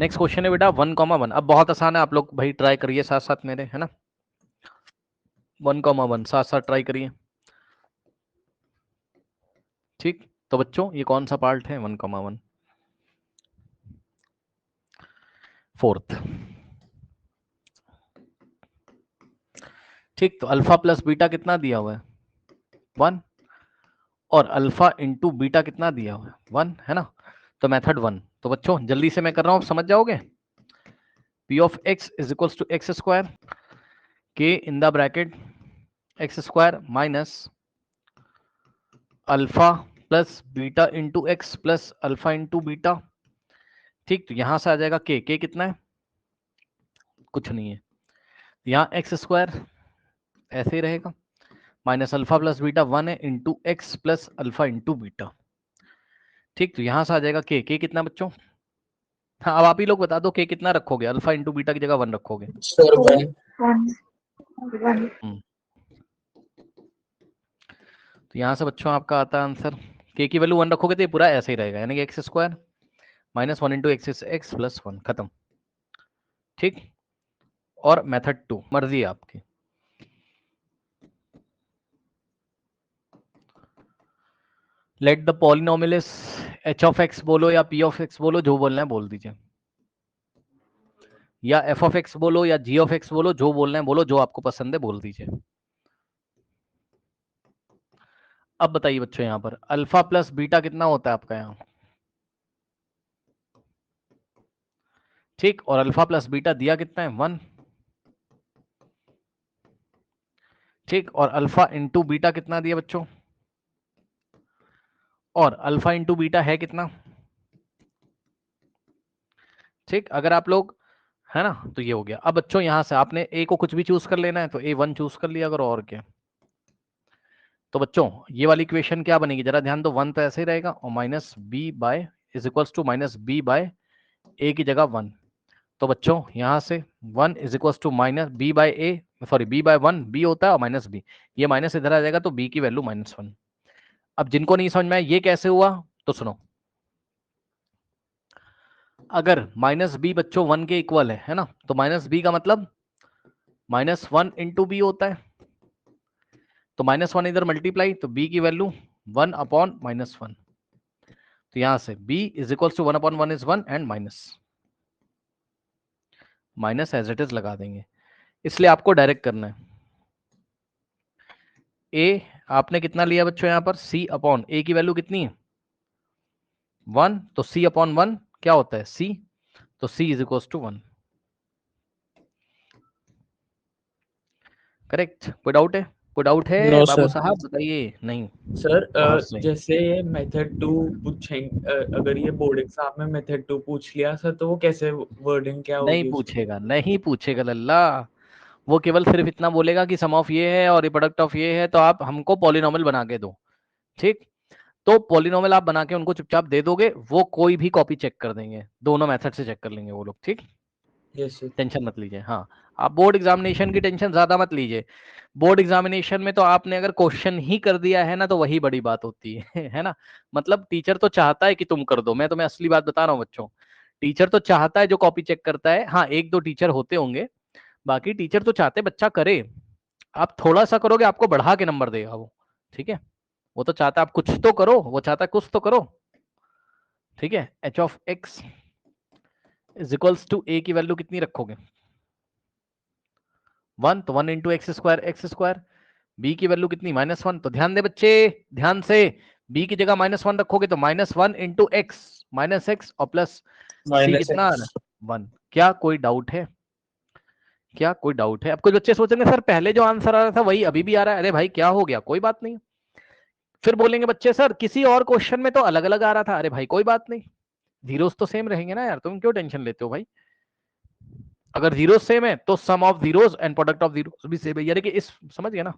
Next question है बेटा 1,1। अब बहुत आसान है, आप लोग भाई ट्राई करिए साथ साथ मेरे, है ना। 1,1 साथ साथ ट्राई करिए। ठीक, तो बच्चों ये कौन सा पार्ट है 1,1? फोर्थ। ठीक, तो अल्फा प्लस बीटा कितना दिया हुआ है? 1। और अल्फा इंटू बीटा कितना दिया हुआ है? 1, है ना। तो मेथड 1। तो बच्चों जल्दी से मैं कर रहा हूं, समझ जाओगे। P of x is equals to x square k in the bracket x square minus alpha plus beta into x plus alpha into beta. ठीक, तो यहां से आ जाएगा के कितना है? कुछ नहीं है। यहाँ एक्स स्क्वायर ऐसे ही रहेगा, माइनस अल्फा प्लस बीटा 1 है into x plus alpha into beta. ठीक, तो यहां से आ जाएगा के कितना बच्चों? हाँ, अब आप ही लोग बता दो के कितना रखोगे? अल्फा इंटू बीटा की जगह 1 रखोगे। सर 1 तो यहां से बच्चों आपका आता है आंसर, के की वैल्यू 1 रखोगे तो ये पूरा ऐसे ही रहेगा, यानी कि x square minus 1 into x plus 1, खत्म। ठीक, और मेथड 2 मर्जी है आपकी। Let the polynomial is H of x बोलो या पी ऑफ एक्स बोलो, जो बोलना है बोल दीजिए, या एफ ऑफ एक्स बोलो या जी ऑफ एक्स बोलो, जो बोलना है बोलो, जो आपको पसंद है बोल दीजिए। अब बताइए बच्चों, यहां पर अल्फा प्लस बीटा कितना होता है आपका यहाँ? ठीक, और अल्फा प्लस बीटा दिया कितना है? 1। ठीक, और अल्फा इंटू बीटा कितना दिया बच्चों? और अल्फा इंटू बीटा है कितना? ठीक, अगर आप लोग, है ना, तो ये हो गया। अब बच्चों यहां से आपने ए को कुछ भी चूज कर लेना है, तो A1 चूज कर लिया करो, और क्या। तो बच्चों ये वाली इक्वेशन क्या बनेगी, जरा ध्यान दो। 1 तो ऐसे ही रहेगा, और minus B by is equals to minus B by A की जगह 1। तो बच्चों यहां से 1 is equals to minus B by A, sorry B by 1 B होता है, और माइनस बी, ये माइनस इधर आ जाएगा, तो बी की वैल्यू -1। अब जिनको नहीं समझ में आया ये कैसे हुआ, तो सुनो। अगर माइनस बी बच्चों 1 के इक्वल है ना, तो माइनस बी का मतलब -1 इंटू बी होता है। तो -1 इधर मल्टीप्लाई, तो b की वैल्यू 1 अपॉन -1। तो यहां से b is equals to 1 upon 1 is 1, and minus as it is लगा देंगे। इसलिए आपको डायरेक्ट करना है। a आपने कितना लिया बच्चों यहां पर? c अपॉन a की वैल्यू कितनी है? 1। तो c अपॉन 1 क्या होता है? c। तो c is equals to 1। Correct. कोई डाउट है? कोई डाउट है नो बाबू सर। साहब, बताइए। नहीं, सर बाहर से। जैसे ये मेथड 2 पूछेंगे, अगर ये बोर्ड एग्जाम में मेथड 2 पूछ लिया सर, तो वो कैसे वर्डिंग क्या नहीं होगी उसकी? पूछेगा, नहीं पूछेगा लल्ला। वो केवल सिर्फ इतना बोलेगा कि सम ऑफ ये है और प्रोडक्ट ऑफ ये है, तो आप हमको पॉलिनोमियल बना के दो। ठीक, तो पॉलिनोमियल आप बना के उनको चुपचाप दे दोगे, वो कोई भी कॉपी चेक कर देंगे, दोनों मेथड से चेक कर लेंगे वो लोग। ठीक, यस सर। टेंशन मत लीजिए। हाँ, आप बोर्ड एग्जामिनेशन की टेंशन ज्यादा मत लीजिए। बोर्ड एग्जामिनेशन में तो आपने अगर क्वेश्चन ही कर दिया है ना, तो वही बड़ी बात होती है है ना। मतलब टीचर तो चाहता है कि तुम कर दो, मैं तुम्हें असली बात बता रहा हूँ बच्चों। टीचर तो चाहता है जो कॉपी चेक करता है, हाँ एक दो टीचर होते होंगे, बाकी टीचर तो चाहते बच्चा करे। आप थोड़ा सा करोगे आपको बढ़ा के नंबर देगा वो। ठीक है, वो तो चाहता है आप कुछ तो करो, वो चाहता है कुछ तो करो। ठीक है, H of X is equals to A की वैल्यू कितनी रखोगे? 1। तो 1 इंटू एक्स स्क्वायर। बी की वैल्यू कितनी? -1। तो ध्यान दे बच्चे, ध्यान से, बी की जगह -1 रखोगे तो -1 इंटू एक्स, माइनस एक्स, और प्लस सी माइनस कितना? एक्स। 1। क्या कोई डाउट है? क्या कोई डाउट है? अब कुछ बच्चे सोचेंगे सर पहले जो आंसर आ रहा था वही अभी भी आ रहा है। अरे भाई क्या हो गया? कोई बात नहीं। फिर बोलेंगे बच्चे सर किसी और क्वेश्चन में तो अलग अलग आ रहा था। अरे भाई कोई बात नहीं, जीरोस तो सेम रहेंगे ना यार, तुम क्यों टेंशन लेते हो भाई। अगर जीरो सेम है तो sum of zeros and product of zeros भी सेम है, यानी कि इस, समझ गए ना।